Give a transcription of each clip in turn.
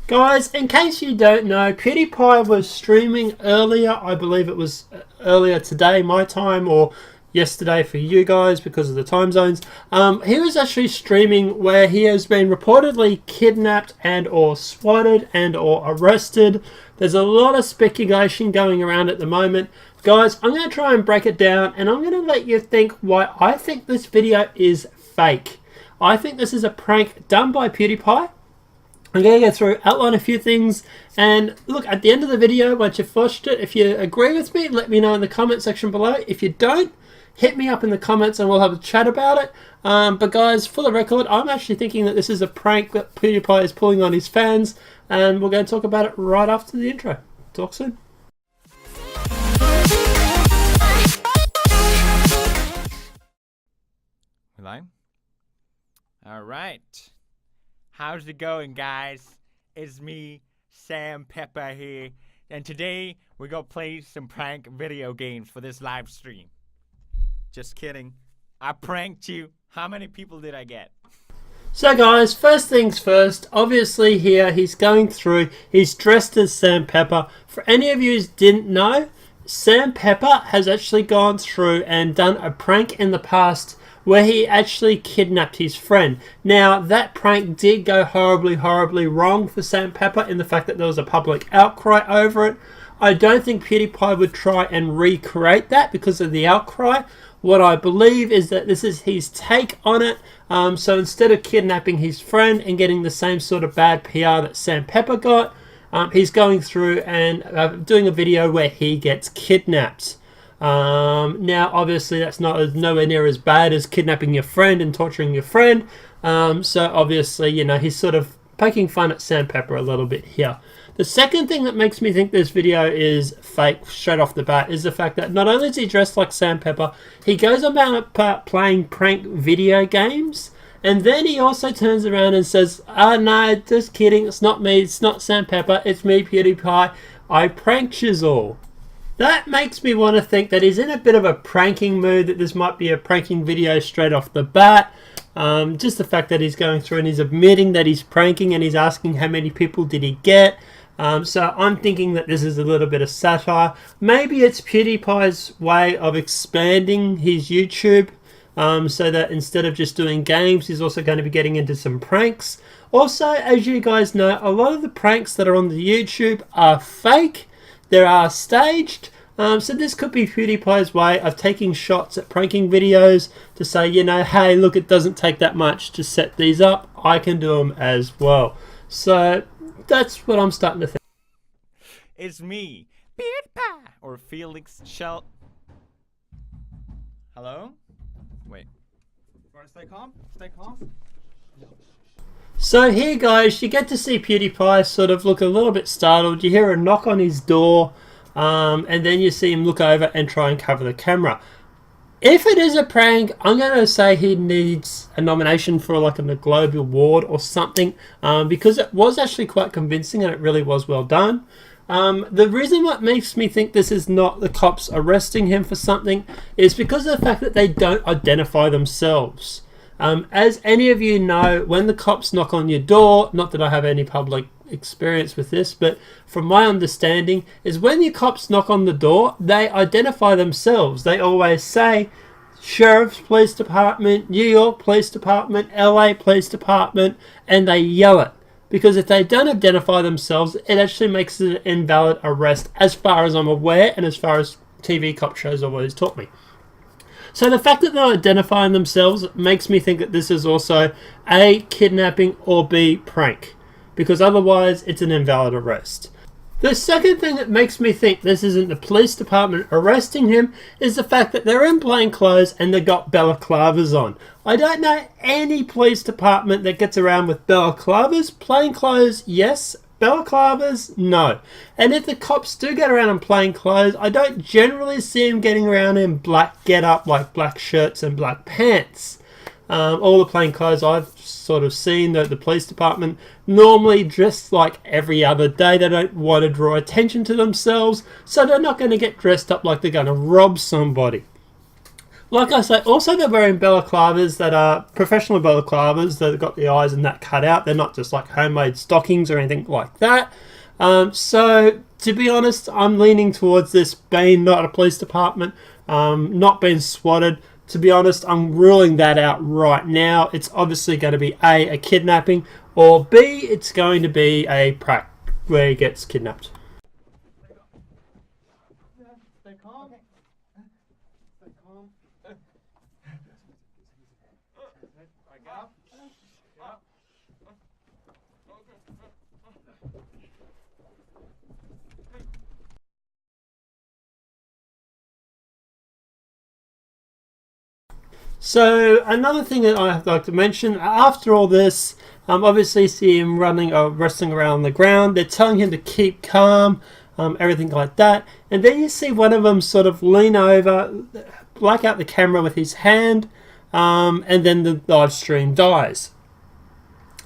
Guys, in case you don't know, PewDiePie was streaming earlier. I believe it was earlier today, my time, or yesterday for you guys because of the time zones. He was actually streaming where he has been reportedly kidnapped and or swatted and or arrested. There's a lot of speculation going around at the moment. Guys, I'm going to try and break it down, and I'm going to let you think why I think this video is fake. I think this is a prank done by PewDiePie. I'm going to go through, outline a few things, and look, at the end of the video, once you've watched it, if you agree with me, let me know in the comment section below. If you don't, hit me up in the comments and we'll have a chat about it. But guys, for the record, I'm actually thinking that this is a prank that PewDiePie is pulling on his fans, and we're going to talk about it right after the intro. Talk soon. Hello? Alright. How's it going, guys? It's me, Sam Pepper here, and today we're gonna play some prank video games for this live stream. Just kidding. I pranked you. How many people did I get? So guys, first things first, obviously here he's going through, he's dressed as Sam Pepper. For any of you who didn't know, Sam Pepper has actually gone through and done a prank in the past where he actually kidnapped his friend. Now, that prank did go horribly wrong for Sam Pepper in the fact that there was a public outcry over it. I don't think PewDiePie would try and recreate that because of the outcry. What I believe is that this is his take on it. So instead of kidnapping his friend and getting the same sort of bad PR that Sam Pepper got, he's going through and doing a video where he gets kidnapped. Now obviously that's nowhere near as bad as kidnapping your friend and torturing your friend, so obviously, you know, he's sort of poking fun at Sam Pepper a little bit here. The second thing that makes me think this video is fake straight off the bat is the fact that not only is he dressed like Sam Pepper, he goes about playing prank video games, and then he also turns around and says, "Oh no, just kidding, it's not me, it's not Sam Pepper, it's me, PewDiePie, I pranked yous all." That makes me want to think that he's in a bit of a pranking mood, that this might be a pranking video straight off the bat. Just the fact that he's going through and he's admitting that he's pranking and he's asking how many people did he get. So I'm thinking that this is a little bit of satire. Maybe it's PewDiePie's way of expanding his YouTube, so that instead of just doing games, he's also going to be getting into some pranks. Also, as you guys know, a lot of the pranks that are on the YouTube are fake. They are staged, so this could be PewDiePie's way of taking shots at pranking videos to say, you know, hey, look, it doesn't take that much to set these up. I can do them as well. So that's what I'm starting to think. It's me, PewDiePie, or Felix Shell. Hello? Wait. Wanna stay calm? Stay calm? So here guys, you get to see PewDiePie sort of look a little bit startled. You hear a knock on his door, and then you see him look over and try and cover the camera. If it is a prank, I'm going to say he needs a nomination for like a Globe Award or something, because it was actually quite convincing and it really was well done. The reason what makes me think this is not the cops arresting him for something is because of the fact that they don't identify themselves. As any of you know, when the cops knock on your door, not that I have any public experience with this, but from my understanding is when the cops knock on the door, they identify themselves. They always say Sheriff's Police Department, New York Police Department, LA Police Department, and they yell it. Because if they don't identify themselves, it actually makes it an invalid arrest as far as I'm aware and as far as TV cop shows have always taught me. So the fact that they're identifying themselves makes me think that this is also A, kidnapping, or B, prank. Because otherwise, it's an invalid arrest. The second thing that makes me think this isn't the police department arresting him is the fact that they're in plain clothes and they've got balaclavas on. I don't know any police department that gets around with balaclavas. Plain clothes, yes. Balaclavas, no. And if the cops do get around in plain clothes, I don't generally see them getting around in black get-up, like black shirts and black pants. All the plain clothes I've sort of seen, the police department normally dress like every other day. They don't want to draw attention to themselves, so they're not going to get dressed up like they're going to rob somebody. Like I say, also they're wearing balaclavas that are professional balaclavas that have got the eyes and that cut out. They're not just like homemade stockings or anything like that. So to be honest, I'm leaning towards this being not a police department, not being swatted. To be honest, I'm ruling that out right now. It's obviously going to be a kidnapping, or B, it's going to be a prank where he gets kidnapped. Stay calm. Stay calm. So another thing that I'd like to mention, after all this, obviously see him running or wrestling around the ground. They're telling him to keep calm, everything like that. And then you see one of them sort of lean over, black out the camera with his hand, and then the live stream dies.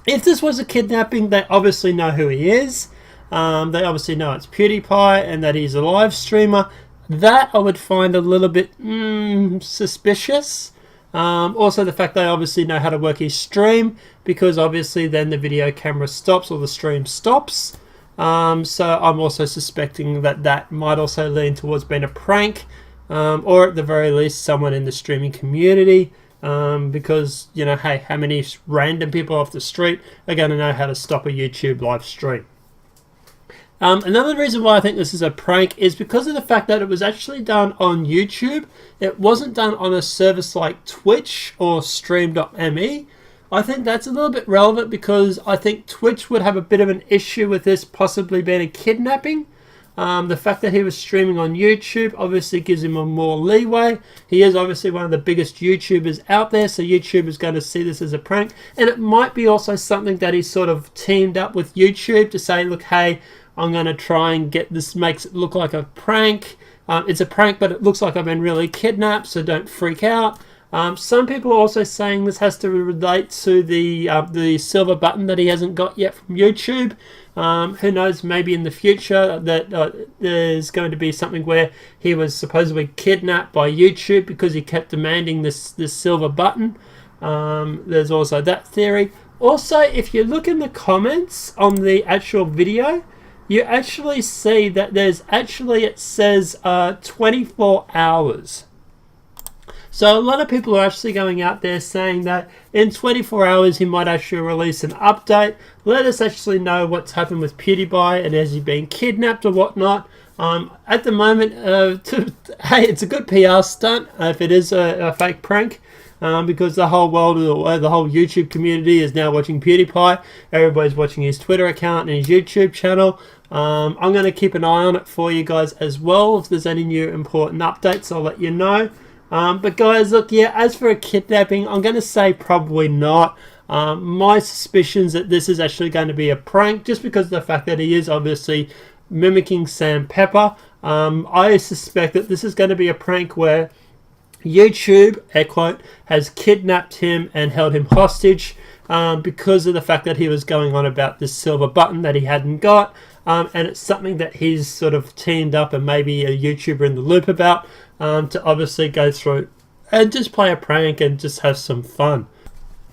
If this was a kidnapping, they obviously know who he is. They obviously know it's PewDiePie and that he's a live streamer. That I would find a little bit suspicious. Also the fact they obviously know how to work his stream, because obviously then the video camera stops or the stream stops. So I'm also suspecting that that might also lean towards being a prank, or at the very least someone in the streaming community, because, you know, hey, how many random people off the street are going to know how to stop a YouTube live stream? Another reason why I think this is a prank is because of the fact that it was actually done on YouTube. It wasn't done on a service like Twitch or Stream.me. I think that's a little bit relevant because I think Twitch would have a bit of an issue with this possibly being a kidnapping. The fact that he was streaming on YouTube obviously gives him a more leeway. He is obviously one of the biggest YouTubers out there, so YouTube is going to see this as a prank. And it might be also something that he sort of teamed up with YouTube to say, look, hey, I'm going to try and get this, makes it look like a prank. It's a prank, but it looks like I've been really kidnapped, so don't freak out. Some people are also saying this has to relate to the silver button that he hasn't got yet from YouTube. Who knows, maybe in the future that there's going to be something where he was supposedly kidnapped by YouTube because he kept demanding this silver button. There's also that theory. Also, if you look in the comments on the actual video, you actually see that there's actually, it says 24 hours. So a lot of people are actually going out there saying that in 24 hours he might actually release an update. Let us actually know what's happened with PewDiePie and has he been kidnapped or whatnot. At the moment, hey, it's a good PR stunt if it is a fake prank. Because the whole world, the whole YouTube community is now watching PewDiePie. Everybody's watching his Twitter account and his YouTube channel. I'm going to keep an eye on it for you guys as well. If there's any new important updates, I'll let you know. But guys, look, yeah, as for a kidnapping, I'm going to say probably not. My suspicions that this is actually going to be a prank, just because of the fact that he is obviously mimicking Sam Pepper. I suspect that this is going to be a prank where YouTube, air quote, has kidnapped him and held him hostage because of the fact that he was going on about this silver button that he hadn't got. And it's something that he's sort of teamed up and maybe a YouTuber in the loop about to obviously go through and just play a prank and just have some fun.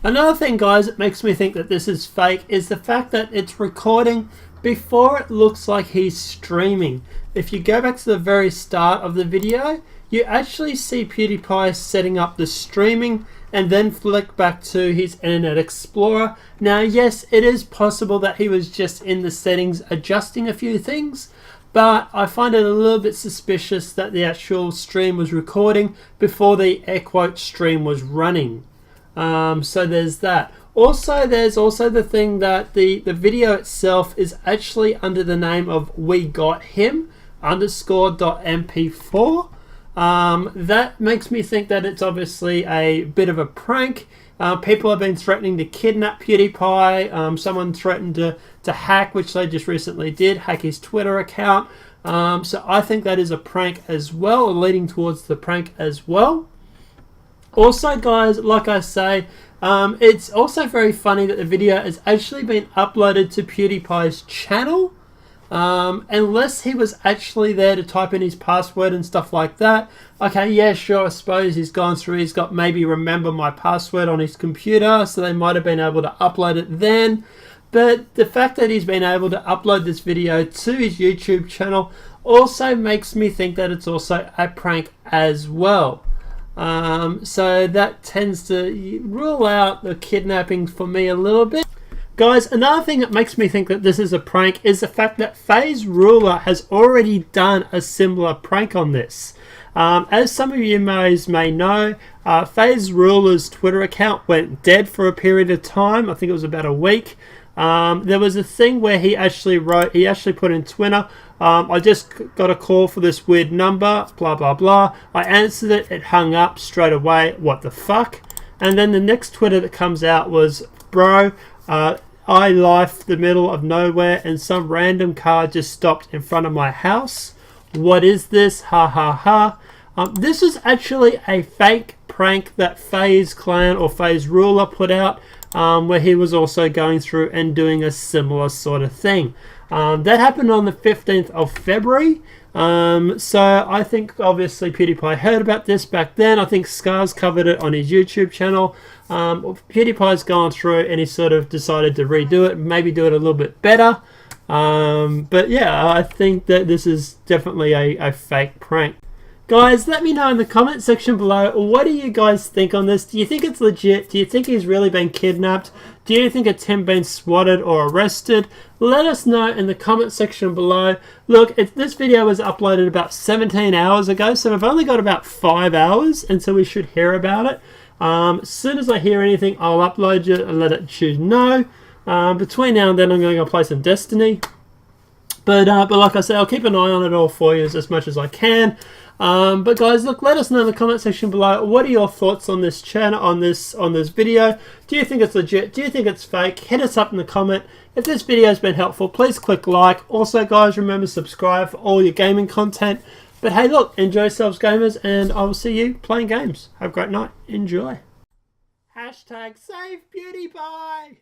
Another thing, guys, that makes me think that this is fake is the fact that it's recording before it looks like he's streaming. If you go back to the very start of the video, you actually see PewDiePie setting up the streaming and then flick back to his Internet Explorer. Now, yes, it is possible that he was just in the settings adjusting a few things, but I find it a little bit suspicious that the actual stream was recording before the air quote stream was running. So there's that. Also, there's also the thing that the video itself is actually under the name of WeGotHim_.mp4. That makes me think that it's obviously a bit of a prank. People have been threatening to kidnap PewDiePie. Someone threatened to hack, which they just recently did, hack his Twitter account. So I think that is a prank as well, or leading towards the prank as well. Also, guys, like I say, it's also very funny that the video has actually been uploaded to PewDiePie's channel. unless he was actually there to type in his password and stuff like that. Okay, yeah, sure, I suppose he's gone through, he's got maybe remember my password on his computer, so they might have been able to upload it then. But the fact that he's been able to upload this video to his YouTube channel also makes me think that it's also a prank as well. So that tends to rule out the kidnapping for me a little bit. Guys, another thing that makes me think that this is a prank is the fact that FaZe Ruler has already done a similar prank on this. As some of you may know, FaZe Ruler's Twitter account went dead for a period of time. I think it was about a week. There was a thing where he actually put in Twitter, I just got a call for this weird number, blah blah blah. I answered it, it hung up straight away, what the fuck? And then the next Twitter that comes out was, bro, I left the middle of nowhere and some random car just stopped in front of my house. What is this? Ha ha ha. This is actually a fake prank that FaZe Clan or FaZe Ruler put out, where he was also going through and doing a similar sort of thing. That happened on the 15th of February. So I think obviously PewDiePie heard about this back then. I think Scars covered it on his YouTube channel. PewDiePie's gone through and he sort of decided to redo it, maybe do it a little bit better. But yeah, I think that this is definitely a fake prank. Guys, let me know in the comment section below, what do you guys think on this? Do you think it's legit? Do you think he's really been kidnapped? Do you think it's him being swatted or arrested? Let us know in the comment section below. Look, this video was uploaded about 17 hours ago, so we've only got about 5 hours until we should hear about it. As soon as I hear anything, I'll upload it and let it you know. Between now and then, I'm going to go play some Destiny. But like I said, I'll keep an eye on it all for you as much as I can. But guys, look, let us know in the comment section below, what are your thoughts on this channel, on this video? Do you think it's legit? Do you think it's fake? Hit us up in the comment. If this video has been helpful, please click like. Also guys, remember to subscribe for all your gaming content. But hey, look, enjoy yourselves gamers, and I will see you playing games. Have a great night. Enjoy. Hashtag save PewDiePie.